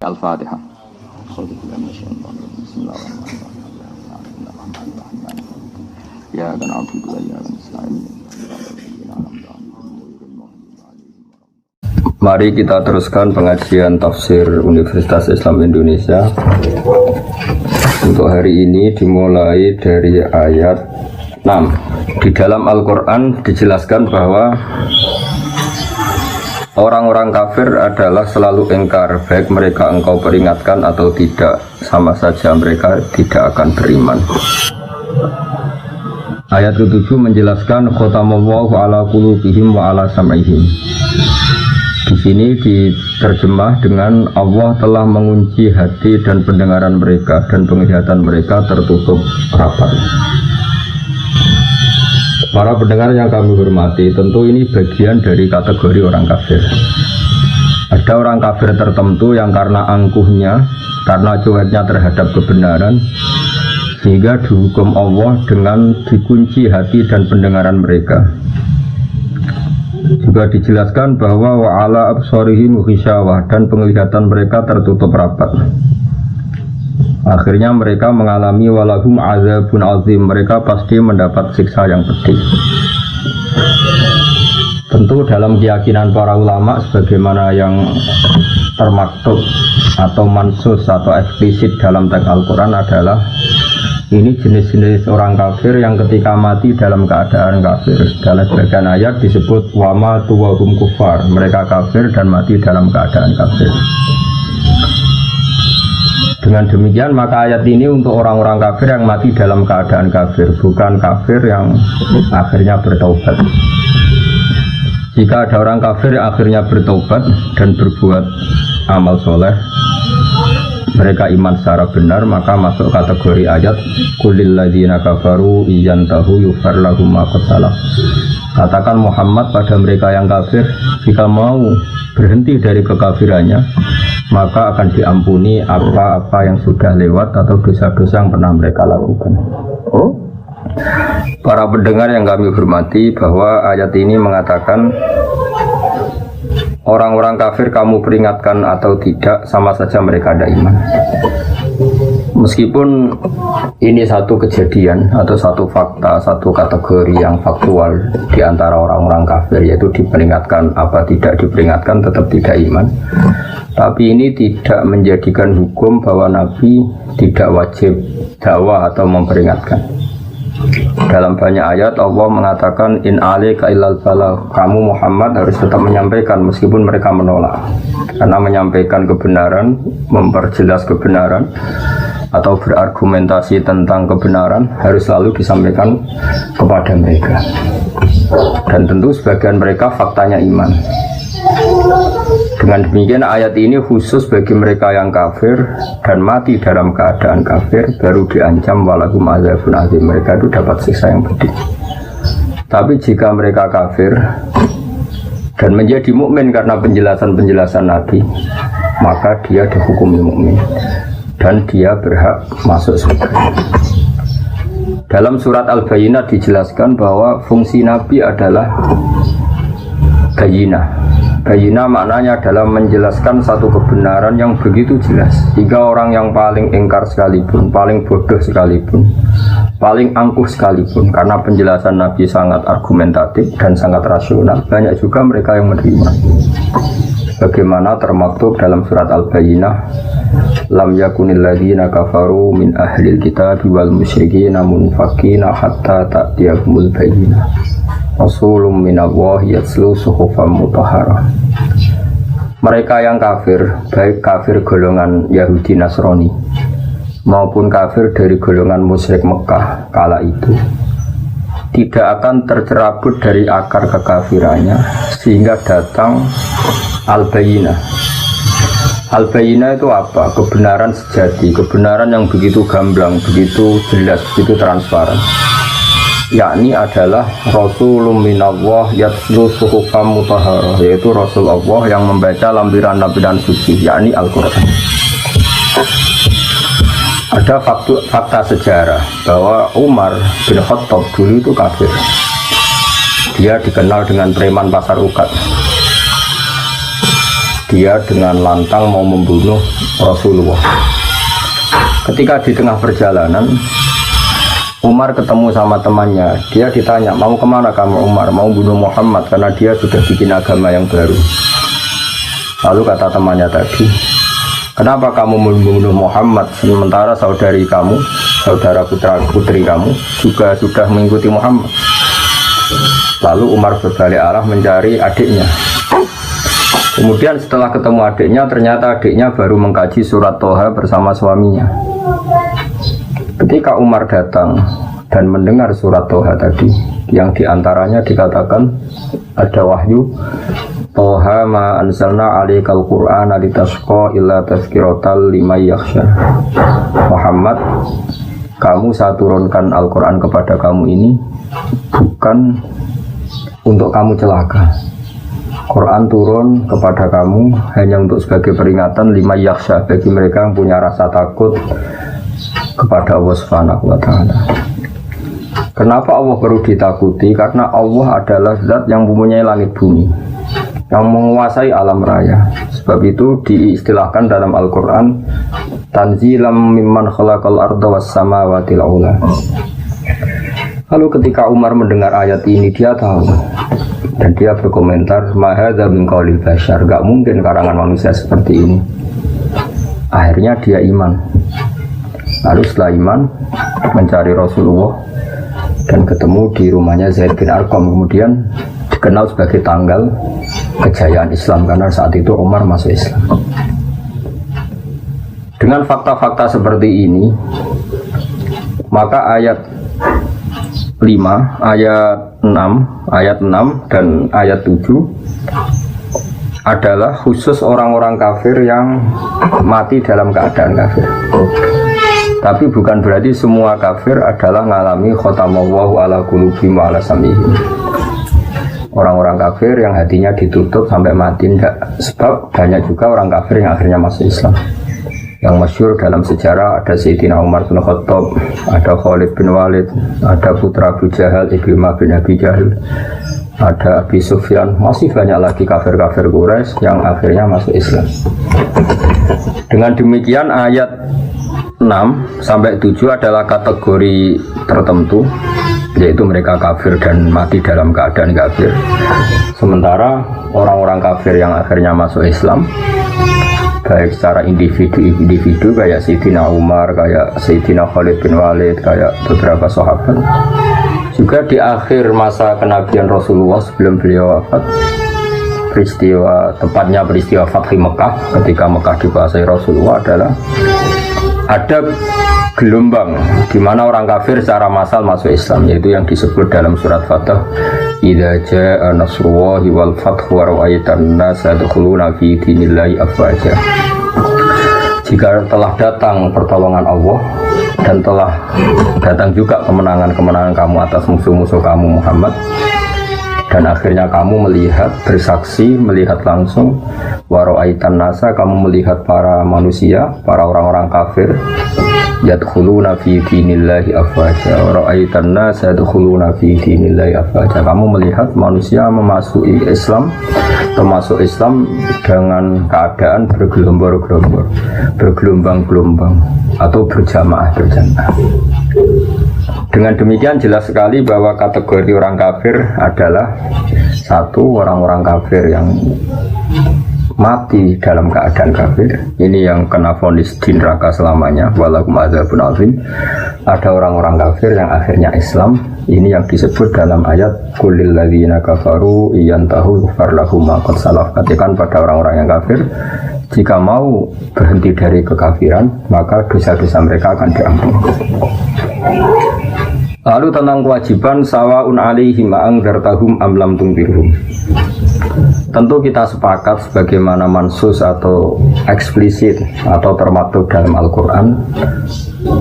Al-Fatihah. Bismillahirrahmanirrahim. Ya kan Abdul ya kan Islam. Mari kita teruskan pengajian tafsir Universitas Islam Indonesia. Untuk hari ini dimulai dari ayat 6. Di dalam Al-Quran dijelaskan bahwa orang-orang kafir adalah selalu ingkar, baik mereka engkau peringatkan atau tidak, sama saja mereka tidak akan beriman. Ayat ke-7 menjelaskan khotamallahu ala qulubihim wa ala sam'ihim. Di sini diterjemah dengan Allah telah mengunci hati dan pendengaran mereka dan penglihatan mereka tertutup rapat. Para pendengar yang kami hormati, tentu ini bagian dari kategori orang kafir. Ada orang kafir tertentu yang karena angkuhnya, karena cueknya terhadap kebenaran, sehingga dihukum Allah dengan dikunci hati dan pendengaran mereka. Juga dijelaskan bahwa wa'ala absarihim ghisyawah, dan penglihatan mereka tertutup rapat. Akhirnya mereka mengalami walahum azabun azim, mereka pasti mendapat siksa yang pedih. Tentu dalam keyakinan para ulama sebagaimana yang termaktub atau mansus atau eksplisit dalam teks Al-Quran adalah ini jenis-jenis orang kafir yang ketika mati dalam keadaan kafir. Dalam sebagian ayat disebut wama tuwahum kufar, mereka kafir dan mati dalam keadaan kafir. Dengan demikian maka ayat ini untuk orang-orang kafir yang mati dalam keadaan kafir, bukan kafir yang akhirnya bertaubat. Jika ada orang kafir yang akhirnya bertaubat dan berbuat amal soleh, mereka iman secara benar, maka masuk kategori ayat qulil ladzina kafaru iyantahu yufar lahum ma qad salaf. Katakan Muhammad pada mereka yang kafir, jika mau berhenti dari kekafirannya, maka akan diampuni apa-apa yang sudah lewat atau dosa-dosa yang pernah mereka lakukan. Para pendengar yang kami hormati, bahwa ayat ini mengatakan orang-orang kafir kamu peringatkan atau tidak, sama saja mereka ada iman. Meskipun ini satu kejadian atau satu fakta, satu kategori yang faktual di antara orang-orang kafir, yaitu diperingatkan apa tidak diperingatkan tetap tidak iman. Tapi ini tidak menjadikan hukum bahwa Nabi tidak wajib dakwah atau memperingatkan. Dalam banyak ayat Allah mengatakan in alaika illal balagh, kamu Muhammad harus tetap menyampaikan meskipun mereka menolak. Karena menyampaikan kebenaran, memperjelas kebenaran atau berargumentasi tentang kebenaran harus selalu disampaikan kepada mereka. Dan tentu sebagian mereka faktanya iman. Dengan demikian ayat ini khusus bagi mereka yang kafir dan mati dalam keadaan kafir, baru diancam walahum azabun azim, mereka itu dapat siksa yang pedih. Tapi jika mereka kafir dan menjadi mukmin karena penjelasan-penjelasan Nabi, maka dia dihukumi mukmin dan dia berhak masuk surga. Dalam surat Al-Bayyinah dijelaskan bahwa fungsi Nabi adalah bayyinah. Bayyinah maknanya adalah menjelaskan satu kebenaran yang begitu jelas, hingga orang yang paling ingkar sekalipun, paling bodoh sekalipun, paling angkuh sekalipun, karena penjelasan Nabi sangat argumentatif dan sangat rasional, banyak juga mereka yang menerima. Bagaimana termaktub dalam surat Al-Bayyinah, lam yakunil ladzina kafaru min ahlil kitab wal musyrikin munfakina hatta ta'tiyahumul bayyinah rasulun minallahi yatslu suhufan mutahharah. Mereka yang kafir, baik kafir golongan Yahudi Nasrani maupun kafir dari golongan musyrik Mekah kala itu, tidak akan tercerabut dari akar kekafirannya sehingga datang Al-Bayyinah. Al-Bayyinah itu apa? Kebenaran sejati, kebenaran yang begitu gamblang, begitu jelas, begitu transparan. Yakni adalah Rasulun minallah yatslu suhufan mutahharah, yaitu Rasul Allah yang membaca lampiran-lampiran suci, yakni Al-Quran. Ada fakta sejarah bahwa Umar bin Khattab dulu itu kafir. Dia dikenal dengan preman pasar ukat. Dia dengan lantang mau membunuh Rasulullah. Ketika di tengah perjalanan Umar ketemu sama temannya, dia ditanya, mau kemana kamu Umar? Mau bunuh Muhammad karena dia sudah bikin agama yang baru. Lalu kata temannya tadi, kenapa kamu membunuh Muhammad sementara saudari kamu, saudara putri kamu juga sudah mengikuti Muhammad? Lalu Umar berbalik arah mencari adiknya. Kemudian setelah ketemu adiknya, ternyata adiknya baru mengkaji surat Toha bersama suaminya. Ketika Umar datang dan mendengar surat Toha tadi, yang diantaranya dikatakan ada wahyu, Toha ma anzalna alaikal Qur'ana litasqa illa tazkiratal liman yakhsha. Muhammad, kamu saya turunkan Al-Quran kepada kamu ini bukan untuk kamu celaka. Quran turun kepada kamu hanya untuk sebagai peringatan liman yakhsha, bagi mereka yang punya rasa takut kepada Allah Subhanahu wa Ta'ala. Kenapa Allah perlu ditakuti? Karena Allah adalah zat yang mempunyai langit bumi, yang menguasai alam raya. Sebab itu diistilahkan dalam Al-Quran tanzilam mimman khalaqal arda was samawati al-ula. Lalu ketika Umar mendengar ayat ini, dia tahu dan dia berkomentar, ma hadza min qaulil bashar, gak mungkin karangan manusia seperti ini. Akhirnya dia iman. Lalu setelah iman mencari Rasulullah dan ketemu di rumahnya Zaid bin Arqam, kemudian dikenal sebagai tanggal kejayaan Islam karena saat itu Umar masuk Islam. Dengan fakta-fakta seperti ini, maka ayat 5, ayat 6 dan ayat 7 adalah khusus orang-orang kafir yang mati dalam keadaan kafir. Tapi bukan berarti semua kafir adalah ngalami khotamallahu ala qulubihim wa ala sam'ihim. Orang-orang kafir yang hatinya ditutup sampai mati enggak. Sebab banyak juga orang kafir yang akhirnya masuk Islam. Yang masyhur dalam sejarah ada Sayyidina Umar bin Khattab, ada Khalid bin Walid, ada putra Abu Jahal, Ikrimah bin Abi Jahal, ada Abi Sufyan, masih banyak lagi kafir-kafir Quraisy yang akhirnya masuk Islam. Dengan demikian ayat 6 sampai 7 adalah kategori tertentu, yaitu mereka kafir dan mati dalam keadaan kafir. Sementara orang-orang kafir yang akhirnya masuk Islam, baik secara individu kayak Sayyidina Umar, kayak Sayyidina Khalid bin Walid, kayak beberapa sahabat, juga di akhir masa kenabian Rasulullah sebelum beliau wafat, tepatnya peristiwa Fathi Mekah, ketika Mekah dikuasai Rasulullah, adalah ada gelombang di mana orang kafir secara massal masuk Islam, yaitu yang disebut dalam surat Fatah, idza jaa nasrullahi wal fathu wa ra'aitan nasa yadkhuluna fi dinillahi afwaja. Jika telah datang pertolongan Allah dan telah datang juga kemenangan-kemenangan kamu atas musuh-musuh kamu Muhammad, dan akhirnya kamu melihat, bersaksi, melihat langsung, wa ra'aitan nasa, kamu melihat para manusia, para orang-orang kafir, yadkhuluna fi dinillahi afwaja, wa ra'aitan nasa yadkhuluna fi dinillahi afwaja, kamu melihat manusia memasuki Islam, termasuk Islam dengan keadaan bergelombang-gelombang, bergelombang-gelombang atau berjamaah-berjamaah. Dengan demikian jelas sekali bahwa kategori orang kafir adalah satu, orang-orang kafir yang mati dalam keadaan kafir, ini yang kena vonis di neraka selamanya, walakum adzabun azim. Ada orang-orang kafir yang akhirnya Islam, ini yang disebut dalam ayat qulil ladzina kafaru iyantahu yughfar lahum ma qad salaf. Katakan pada orang-orang yang kafir, jika mau berhenti dari kekafiran, maka dosa-dosa mereka akan diampuni. Lalu tentang kewajiban sawaun alaihim ma'angdartahum amlam tungbirhum. Tentu kita sepakat sebagaimana mansus atau eksplisit atau termaktub dalam Al-Quran,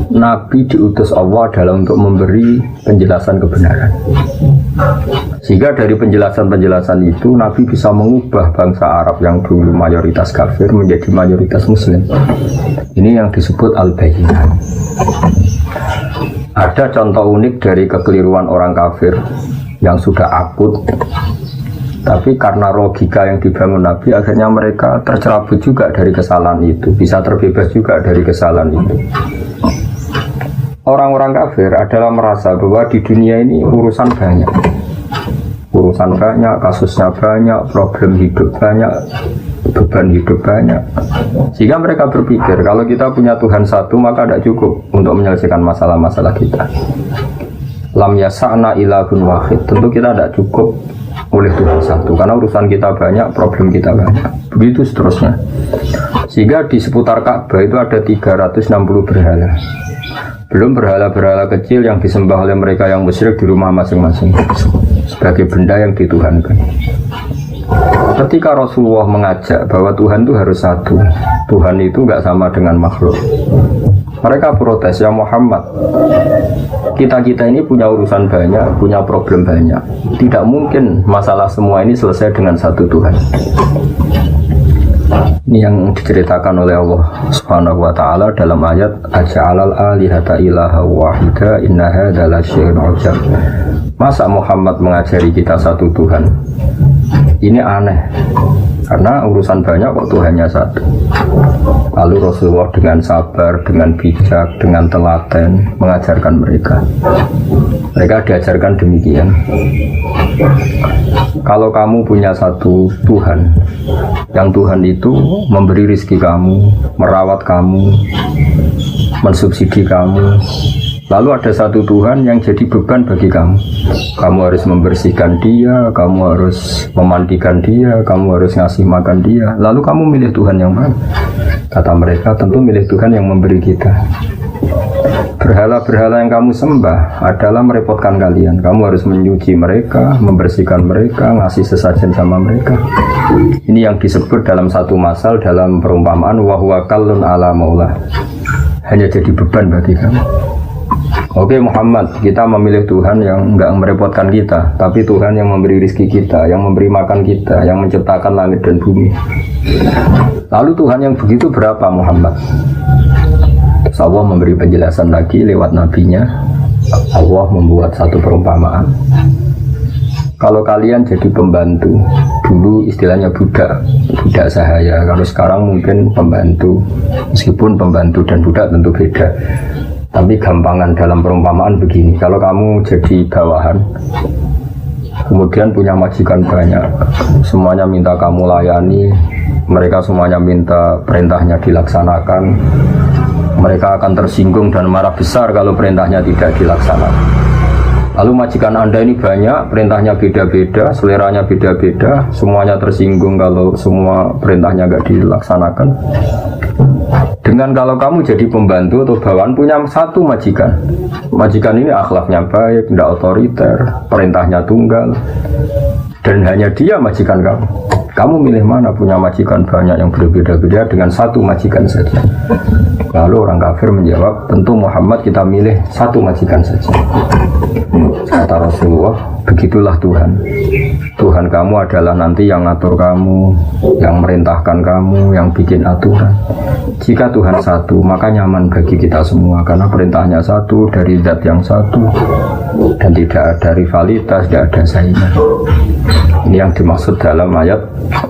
Nabi diutus Allah dalam untuk memberi penjelasan kebenaran. Sehingga dari penjelasan-penjelasan itu Nabi bisa mengubah bangsa Arab yang dulu mayoritas kafir menjadi mayoritas Muslim. Ini yang disebut Al-Bayyinah. Ada contoh unik dari kekeliruan orang kafir yang sudah akut, Tapi karena logika yang dibangun Nabi, akhirnya mereka tercerabut juga dari kesalahan itu, bisa terbebas juga dari kesalahan itu. Orang-orang kafir adalah merasa bahwa di dunia ini urusan banyak, kasusnya banyak, problem hidup banyak, beban hidup banyak. Sehingga mereka berpikir kalau kita punya Tuhan satu maka tidak cukup untuk menyelesaikan masalah-masalah kita. Lam yasa'na ilahun wahid. Tentu kita tidak cukup oleh Tuhan satu karena urusan kita banyak, problem kita banyak. Begitu seterusnya. Sehingga di seputar Ka'bah itu ada 360 berhala. Belum berhala-berhala kecil yang disembah oleh mereka yang musyrik di rumah masing-masing sebagai benda yang dituhankan. Ketika Rasulullah mengajak bahwa Tuhan itu harus satu, Tuhan itu nggak sama dengan makhluk, mereka protes, ya Muhammad, kita ini punya urusan banyak, punya problem banyak, tidak mungkin masalah semua ini selesai dengan satu Tuhan. Ini yang diceritakan oleh Allah Subhanahu wa taala dalam ayat aja'alal alihata ilaha wahida inna hadza lasyai'un 'ujab. Masa Muhammad mengajari kita satu Tuhan? Ini aneh. Karena urusan banyak kok Tuhannya satu. Lalu Rasulullah dengan sabar, dengan bijak, dengan telaten mengajarkan mereka. Mereka diajarkan demikian. Kalau kamu punya satu Tuhan, yang Tuhan itu memberi rizki kamu, merawat kamu, mensubsidi kamu, lalu ada satu Tuhan yang jadi beban bagi kamu. Kamu harus membersihkan dia, kamu harus memandikan dia, kamu harus ngasih makan dia. Lalu kamu milih Tuhan yang mana? Kata mereka, tentu milih Tuhan yang memberi kita. Berhala-berhala yang kamu sembah adalah merepotkan kalian. Kamu harus menyuci mereka, membersihkan mereka, ngasih sesajen sama mereka. Ini yang disebut dalam satu masal, dalam perumpamaan, wa huwa kallun ala maula. Hanya jadi beban bagi kamu. Oke Muhammad, kita memilih Tuhan yang enggak merepotkan kita, tapi Tuhan yang memberi rezeki kita, yang memberi makan kita, yang menciptakan langit dan bumi. Lalu Tuhan yang begitu berapa Muhammad? Terus Allah memberi penjelasan lagi lewat nabinya. Allah membuat satu perumpamaan. Kalau kalian jadi pembantu, dulu istilahnya budak sahaya. Kalau sekarang mungkin pembantu, meskipun pembantu dan budak tentu beda. Tapi gampangan dalam perumpamaan begini, kalau kamu jadi bawahan, kemudian punya majikan banyak, semuanya minta kamu layani, mereka semuanya minta perintahnya dilaksanakan, mereka akan tersinggung dan marah besar kalau perintahnya tidak dilaksanakan. Lalu majikan Anda ini banyak, perintahnya beda-beda, seleranya beda-beda, semuanya tersinggung kalau semua perintahnya nggak dilaksanakan. Dengan kalau kamu jadi pembantu atau bawahan punya satu majikan, majikan ini akhlaknya baik, tidak otoriter, perintahnya tunggal, dan hanya dia majikan kamu. Kamu milih mana? Punya majikan banyak yang berbeda-beda dengan satu majikan saja. Lalu orang kafir menjawab, tentu Muhammad kita milih satu majikan saja. Kata Rasulullah, begitulah Tuhan. Tuhan kamu adalah nanti yang ngatur kamu, yang merintahkan kamu, yang bikin aturan. Jika Tuhan satu, maka nyaman bagi kita semua, karena perintahnya satu, dari zat yang satu, dan tidak ada rivalitas, tidak ada saingan. Ini yang dimaksud dalam ayat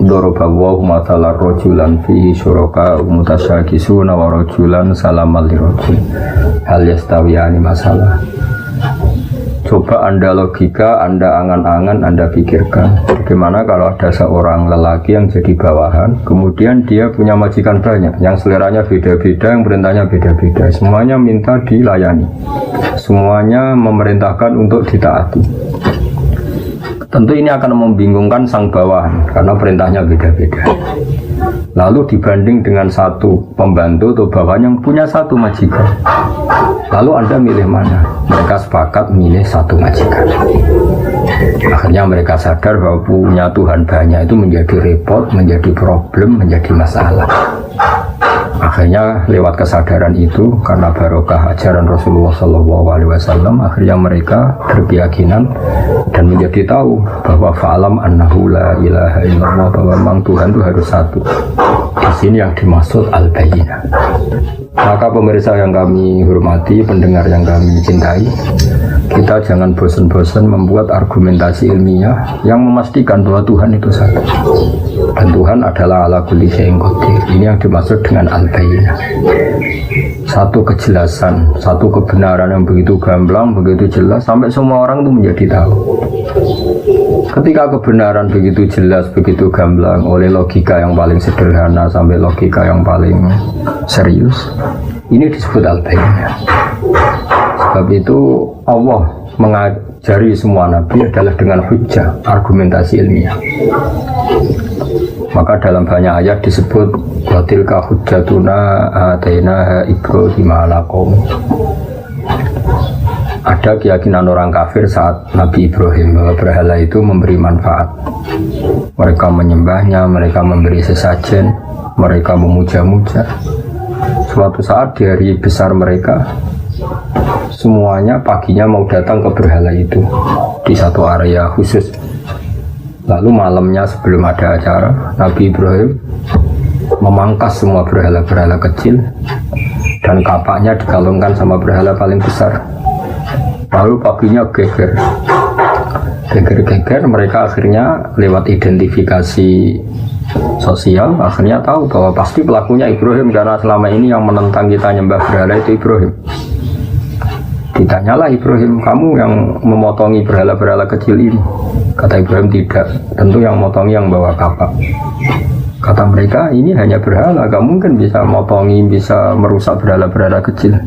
Dorobawahu mathalar rojulan fihi syuraka mutasyakisuna wa rojulan salamal lirojul hal yastawiyani masalah. Coba Anda logika, Anda angan-angan, Anda pikirkan bagaimana kalau ada seorang lelaki yang jadi bawahan, kemudian dia punya majikan banyak, yang seleranya beda-beda, yang perintahnya beda-beda, semuanya minta dilayani, semuanya memerintahkan untuk ditaati. Tentu ini akan membingungkan sang bawahan karena perintahnya beda-beda. Lalu dibanding dengan satu pembantu atau bawahan yang punya satu majikan, lalu Anda milih mana? Mereka sepakat milih satu majikan. Akhirnya mereka sadar bahwa punya Tuhan banyak itu menjadi repot, menjadi problem, menjadi masalah. Akhirnya lewat kesadaran itu, karena barokah ajaran Rasulullah SAW, akhirnya mereka berkeyakinan dan menjadi tahu bahwa fa'alam annahu la ilaha illallah, bahwa memang Tuhan itu harus satu. Di sini yang dimaksud al-bayyinah. Maka pemirsa yang kami hormati, pendengar yang kami cintai, kita jangan bosan-bosan membuat argumentasi ilmiah yang memastikan bahwa Tuhan itu satu dan Tuhan adalah ala kulli syai'in qadir. Ini yang dimaksud dengan al-bayyinah, satu kejelasan, satu kebenaran yang begitu gamblang, begitu jelas sampai semua orang itu menjadi tahu. Ketika kebenaran begitu jelas, begitu gamblang oleh logika yang paling sederhana sampai logika yang paling serius, ini disebut al-bayyinah. Sebab itu Allah mengajari semua nabi adalah dengan hujjah, argumentasi ilmiah. Maka dalam banyak ayat disebut watilka hujjatuna atainaha Ibrahim ala qaum. Ada keyakinan orang kafir saat Nabi Ibrahim bahwa berhala itu memberi manfaat. Mereka menyembahnya, mereka memberi sesajen, mereka memuja-muja. Suatu saat di hari besar mereka, semuanya paginya mau datang ke berhala itu di satu area khusus. Lalu malamnya sebelum ada acara, Nabi Ibrahim memangkas semua berhala-berhala kecil dan kapaknya dikalungkan sama berhala paling besar. Lalu paginya geger mereka akhirnya lewat identifikasi sosial akhirnya tahu bahwa pasti pelakunya Ibrahim, karena selama ini yang menentang kita nyembah berhala itu Ibrahim. Ditanyalah Ibrahim, kamu yang memotongi berhala-berhala kecil ini? Kata Ibrahim, tidak, tentu yang motongi yang bawa kapak. Kata mereka, ini hanya berhala, gak mungkin bisa motongi, bisa merusak berhala-berhala kecil.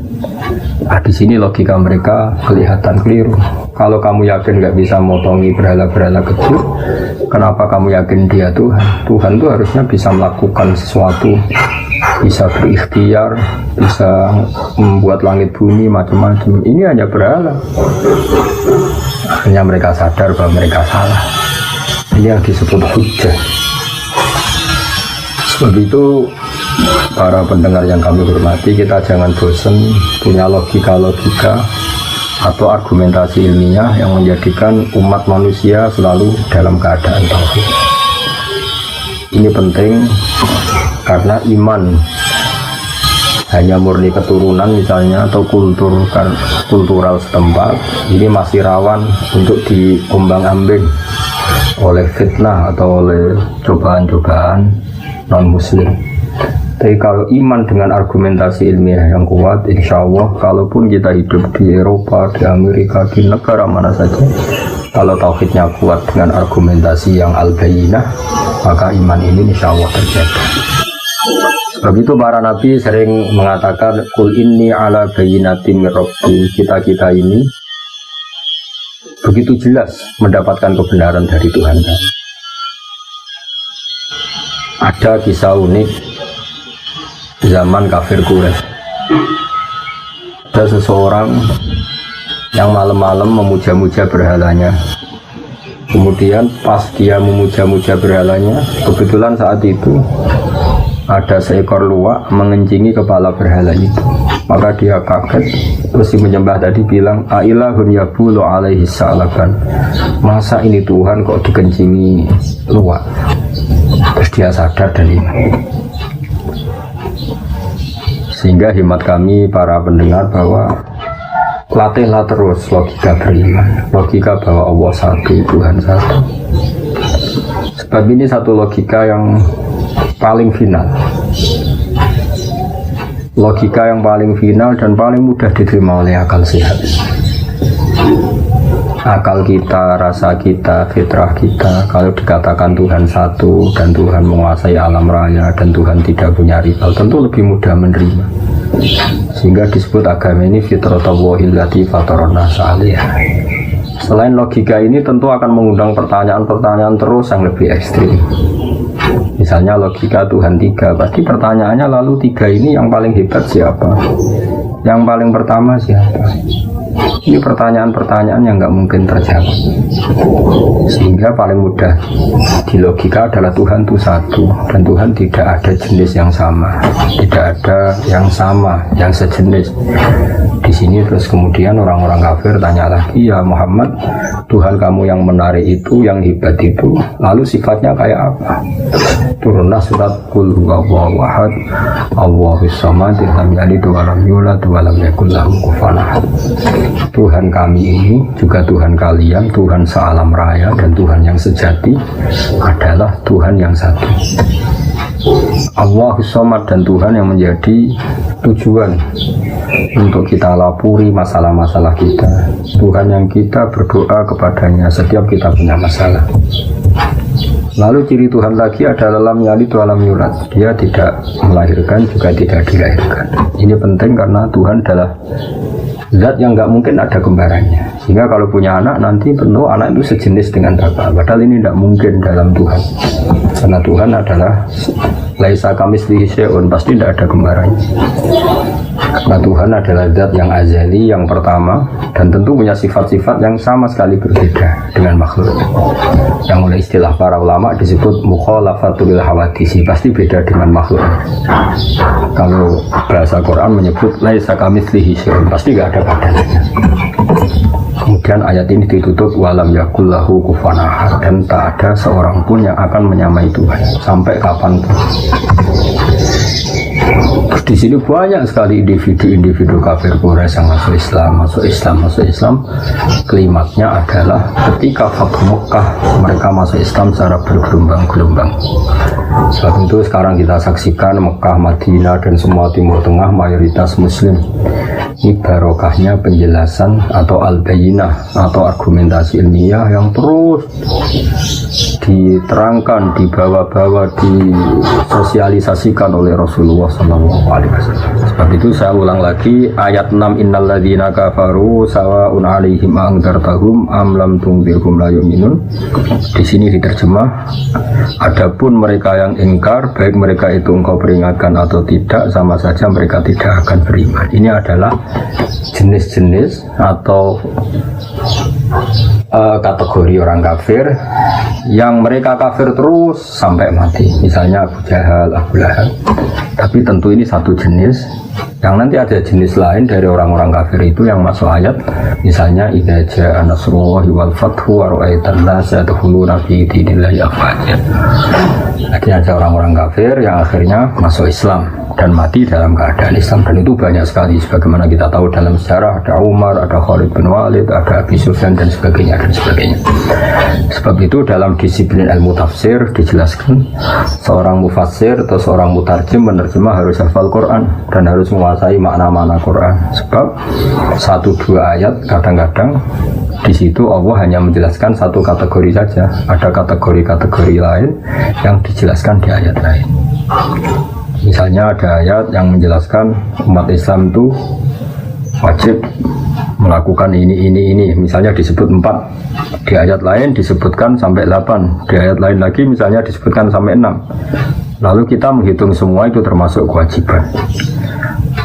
Nah, di sini logika mereka kelihatan keliru. Kalau kamu yakin gak bisa motongi berhala-berhala kecil, kenapa kamu yakin dia Tuhan? Tuhan itu harusnya bisa melakukan sesuatu, bisa berikhtiar, bisa membuat langit bumi macam-macam. Ini hanya berhala. Akhirnya mereka sadar bahwa mereka salah. Ini yang disebut hujjah. Sebab itu para pendengar yang kami hormati, kita jangan bosan punya logika-logika atau argumentasi ilmiah yang menjadikan umat manusia selalu dalam keadaan tauhid. Ini penting karena iman hanya murni keturunan misalnya atau kultural setempat ini masih rawan untuk diombang-ambing oleh fitnah atau oleh cobaan-cobaan non-muslim. Tapi kalau iman dengan argumentasi ilmiah yang kuat, insya Allah kalaupun kita hidup di Eropa, di Amerika, di negara mana saja, kalau tauhidnya kuat dengan argumentasi yang al-bayyinah, maka iman ini insya Allah terjaga. Sebab itu para nabi sering mengatakan kul inni ala bayyinatin min rabbi. Kita ini begitu jelas mendapatkan kebenaran dari Tuhan. Ada kisah unik zaman kafir Quraisy. Ada seseorang yang malam-malam memuja-muja berhalanya. Kemudian pas dia memuja-muja berhalanya, kebetulan saat itu ada seekor luwak mengencingi kepala berhala itu. Maka dia kaget, terus si menyembah tadi bilang, ailahun yabulu alaihi salaban. Masa ini Tuhan kok dikencingi luwak? Terus dia sadar dan iman. Sehingga hemat kami para pendengar bahwa latihlah terus logika beriman, logika bahwa Allah satu, Tuhan satu. Sebab ini satu logika yang paling final, logika yang paling final dan paling mudah diterima oleh akal sehat. Akal kita, rasa kita, fitrah kita, kalau dikatakan Tuhan satu dan Tuhan menguasai alam raya dan Tuhan tidak punya rival, tentu lebih mudah menerima. Sehingga disebut agama ini fitratallahi allati fataran nasa 'alaiha. Selain logika ini tentu akan mengundang pertanyaan-pertanyaan terus yang lebih ekstrim. Misalnya logika Tuhan tiga, pasti pertanyaannya lalu tiga ini yang paling hebat siapa? Yang paling pertama siapa? Ini pertanyaan-pertanyaan yang nggak mungkin terjawab. Sehingga paling mudah di logika adalah Tuhan itu satu dan Tuhan tidak ada jenis yang sama, tidak ada yang sama, yang sejenis. Di sini terus kemudian orang-orang kafir tanya lagi, ya Muhammad, Tuhan kamu yang menarik itu, yang hebat itu, lalu sifatnya kayak apa? turunlah surat Qul huwallahu ahad Allahus samad lam yalid wa lam yulad wa lam yakul lahu kufuwan ahad. Tuhan kami ini juga Tuhan kalian, Tuhan sealam raya dan Tuhan yang sejati adalah Tuhan yang satu. Allahus samad dan Tuhan yang menjadi tujuan untuk kita lapuri masalah-masalah kita, Tuhan yang kita berdoa kepadanya setiap kita punya masalah. Lalu ciri Tuhan lagi adalah lam yalid wa lam yulad, dia tidak melahirkan juga tidak dilahirkan. Ini penting karena Tuhan adalah zat yang nggak mungkin ada kembarannya, sehingga kalau punya anak nanti tentu anak itu sejenis dengan bapak, padahal ini tidak mungkin dalam Tuhan, karena Tuhan adalah laisa kamitslihi syai'un, pasti tidak ada kembarannya. Karena Tuhan adalah zat yang azali, yang pertama, dan tentu punya sifat-sifat yang sama sekali berbeda dengan makhluk, yang oleh istilah para ulama disebut mukhalafatul hawadisi, pasti beda dengan makhluk. Kalau bahasa Quran menyebut laisa kamitslihi syai'un, pasti tidak ada padanya. Kemudian ayat ini ditutup walam yakul lahu kufuwan ahad, dan tak ada seorang pun yang akan menyamai Tuhan sampai kapanpun. Terus di sini banyak sekali individu-individu kafir Quraisy yang masuk Islam. Klimaknya adalah ketika Fathu Mekah, mereka masuk Islam secara bergelombang-gelombang. Sebab itu sekarang kita saksikan Mekah, Madinah dan semua Timur Tengah mayoritas Muslim. Ini barokahnya penjelasan atau al-bayinah atau argumentasi ilmiah yang terus diterangkan, dibawa-bawa, disosialisasikan oleh Rasulullah SAW. Sebab itu saya ulang lagi ayat 6, innal ladzina kafaru sawa'un 'alaihim a'andzartahum am lam tunzirhum la yu'minun. Di sini diterjemah, adapun mereka yang ingkar, baik mereka itu engkau peringatkan atau tidak, sama saja mereka tidak akan beriman. Ini adalah jenis-jenis atau kategori orang kafir yang mereka kafir terus sampai mati. Misalnya Abu Jahal, Abu Lahab. Tapi tentu ini satu jenis. Yang nanti ada jenis lain dari orang-orang kafir itu yang masuk ayat. Misalnya idza jaa nasrullahi wal fathu wa ra'aitan nasa yadkhuluna fi dinillahi afwaja. Jadi ada orang-orang kafir yang akhirnya masuk Islam dan mati dalam keadaan Islam, dan itu banyak sekali sebagaimana kita tahu dalam sejarah. Ada Umar, ada Khalid bin Walid, ada Abi Sufyan dan sebagainya dan sebagainya. Sebab itu dalam disiplin ilmu tafsir dijelaskan seorang mufassir atau seorang mutarjim menerjemah harus hafal Quran dan harus menguasai makna-makna Quran. Sebab 1-2 ayat kadang-kadang di situ Allah hanya menjelaskan satu kategori saja, ada kategori-kategori lain yang dijelaskan di ayat lain. Misalnya ada ayat yang menjelaskan umat Islam itu wajib melakukan ini. Misalnya disebut 4, di ayat lain disebutkan sampai 8, di ayat lain lagi misalnya disebutkan sampai 6. Lalu kita menghitung semua itu termasuk kewajiban.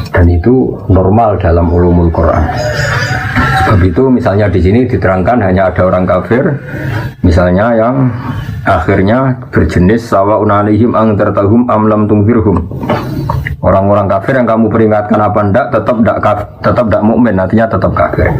Dan itu normal dalam ulumul Quran. Sebab itu misalnya di sini diterangkan hanya ada orang kafir, misalnya yang akhirnya berjenis sawa'un 'alaihim a'andzartahum am lam tunzirhum. Orang-orang kafir yang kamu peringatkan apa enggak, tetap enggak mukmin, nantinya tetap kafir.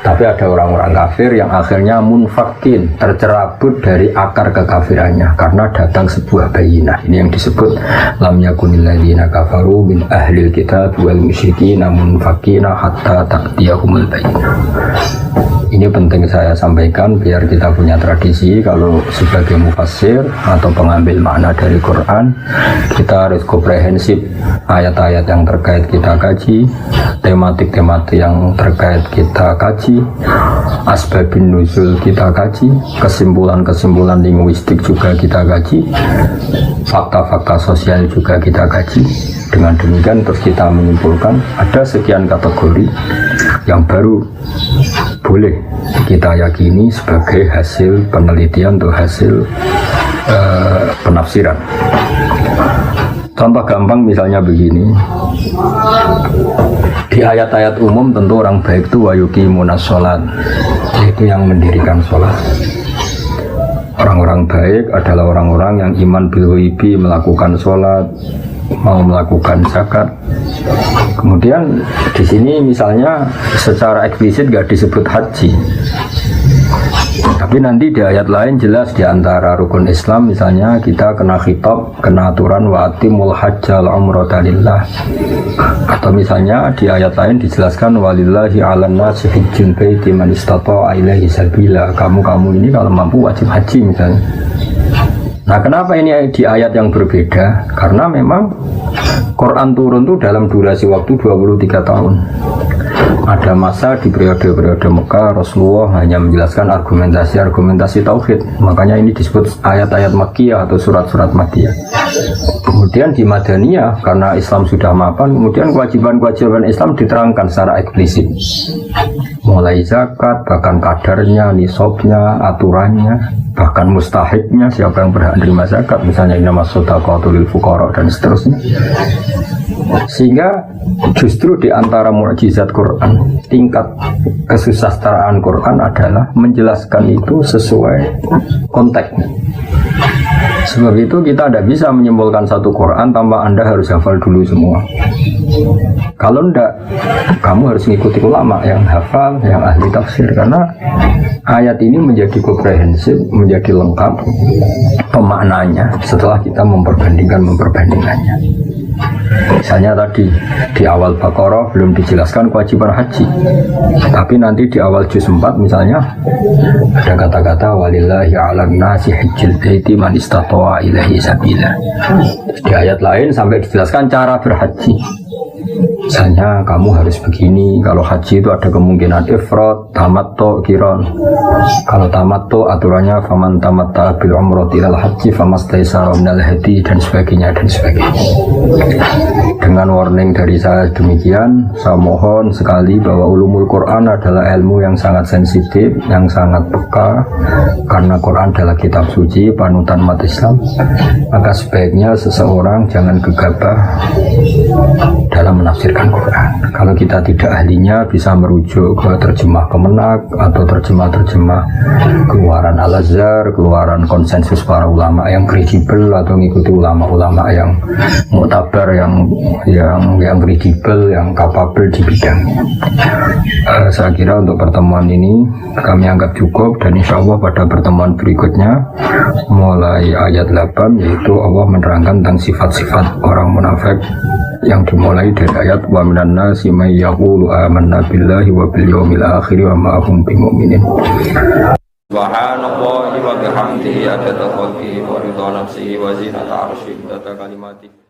Tapi ada orang-orang kafir yang akhirnya munfakin, tercerabut dari akar kekafirannya karena datang sebuah bayinah. Ini yang disebut lam yakunil ladzina kafaru min ahlil kitab wal musyrikin munfakina hatta ta'tiyahumul bayinah. Ini penting saya sampaikan biar kita punya tradisi kalau sebagai mufassir atau pengambil makna dari Quran, kita harus komprehensif. Ayat-ayat yang terkait kita kaji, tematik-tematik yang terkait kita kaji, asbabun nuzul kita kaji, kesimpulan-kesimpulan linguistik juga kita kaji, fakta-fakta sosial juga kita kaji. Dengan demikian terus kita menyimpulkan ada sekian kategori yang baru boleh kita yakini sebagai hasil penelitian atau hasil penafsiran. Contoh gampang misalnya begini, di ayat-ayat umum tentu orang baik itu wayuqimunas sholat, yaitu yang mendirikan sholat. Orang-orang baik adalah orang-orang yang iman bil ghaibi, melakukan sholat, mau melakukan zakat. Kemudian di sini misalnya secara eksplisit gak disebut haji, Tapi nanti di ayat lain jelas di antara rukun Islam misalnya kita kena khitab, kena aturan wa atimul hajjal umrata lillah. Atau misalnya di ayat lain dijelaskan walillahi 'alan nasi hajjul baiti man istata'a ilaihi sabila. Kamu ini kalau mampu wajib haji misalnya. Nah, kenapa ini di ayat yang berbeda? Karena memang Quran turun itu dalam durasi waktu 23 tahun. Ada masa di periode-periode Mekah Rasulullah hanya menjelaskan argumentasi tauhid. Makanya ini disebut ayat-ayat Makkiyah atau surat-surat Makkiyah. Kemudian di Madaniyah karena Islam sudah mapan, kemudian kewajiban-kewajiban Islam diterangkan secara eksplisit. Mulai zakat, bahkan kadarnya, nisabnya, aturannya, bahkan mustahiknya siapa yang berhak menerima zakat, misalnya innamas shadaqatu lil fuqara dan seterusnya. Sehingga justru di antara mukjizat Quran, tingkat kesusastraan Quran adalah menjelaskan itu sesuai konteks. Sebab itu kita tidak bisa menyimpulkan satu Quran tanpa Anda harus hafal dulu semua. Kalau tidak, kamu harus mengikuti ulama yang hafal, yang ahli tafsir. Karena ayat ini menjadi komprehensif, menjadi lengkap pemaknanya setelah kita memperbandingannya. Misalnya tadi di awal Baqarah belum dijelaskan kewajiban haji, tapi nanti di awal juz 4 misalnya ada kata-kata walillahi 'alan nasi hajjul baiti man istata'a ilaihi sabila. Di ayat lain sampai dijelaskan cara berhaji. Misalnya kamu harus begini, kalau haji itu ada kemungkinan ifrad, tamattu, qiran. Kalau tamattu aturannya faman tamatta bil umrati ilal haji famastaysara minal hadi dan sebagainya. Dengan warning dari saya demikian, saya mohon sekali bahwa ulumul Quran adalah ilmu yang sangat sensitif, yang sangat peka, karena Quran adalah kitab suci, panutan umat Islam. Maka sebaiknya seseorang jangan gegabah dalam menafsirkan Quran. Kalau kita tidak ahlinya bisa merujuk ke terjemah Kemenak atau terjemah-terjemah keluaran Al-Azhar, keluaran konsensus para ulama yang kredibel, atau mengikuti ulama-ulama yang muktabar, yang kredibel, yang kapabel di bidangnya. Saya kira untuk pertemuan ini kami anggap cukup, dan insya Allah pada pertemuan berikutnya mulai ayat 8 yaitu Allah menerangkan tentang sifat-sifat orang munafik yang dimulai dari ayat wa minan nasi may yaqulu amanna billahi wa bil yaumil akhir wa ma hum bimumin. Subhanallahi wa bihamdihi adada khalqihi wa ridha nafsihi wa zinata arsyihi wa kalimatihi.